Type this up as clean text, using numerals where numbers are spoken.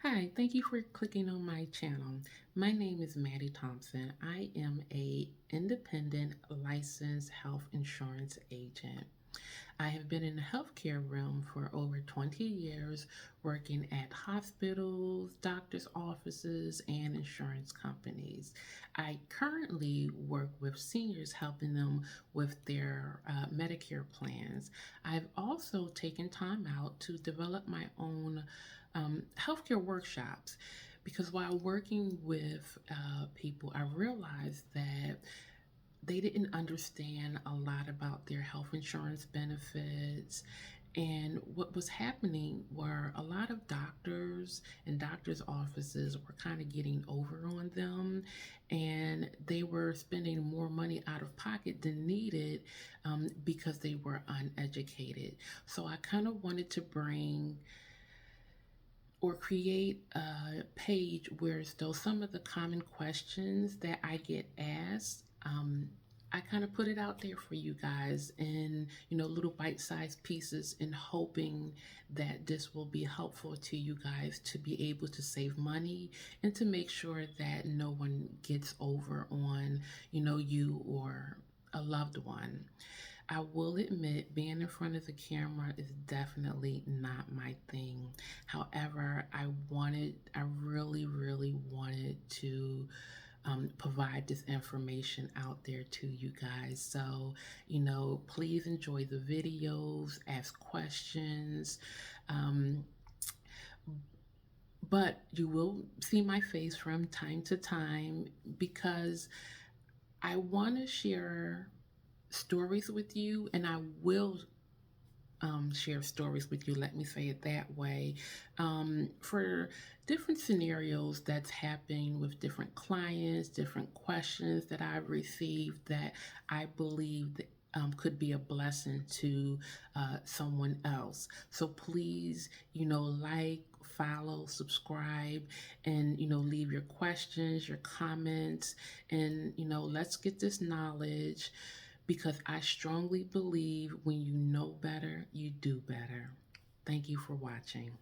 Hi, thank you for clicking on my channel. My name is Mattie Thompson. I am a independent licensed health insurance agent. I have been in the healthcare realm for over 20 years, working at hospitals, doctors' offices, and insurance companies. I currently work with seniors, helping them with their Medicare plans. I've also taken time out to develop my own healthcare workshops because while working with people, I realized that they didn't understand a lot about their health insurance benefits. And what was happening were a lot of doctors and doctors' offices were kind of getting over on them, and they were spending more money out of pocket than needed because they were uneducated. So I kind of wanted to bring or create a page where still some of the common questions that I get asked. I kind of put it out there for you guys in little bite-sized pieces, in hoping that this will be helpful to you guys to be able to save money and to make sure that no one gets over on you or a loved one. I will admit, being in front of the camera is definitely not my thing. However, I really, really wanted to provide this information out there to you guys. So, please enjoy the videos, ask questions. Um, but you will see my face from time to time because I want to share stories with you, and I will share stories with you, let me say it that way, for different scenarios that's happening with different clients, different questions that I've received that I believe that could be a blessing to someone else. So please, like, follow, subscribe, and leave your questions, your comments, and let's get this knowledge, because I strongly believe when you know better, you do better. Thank you for watching.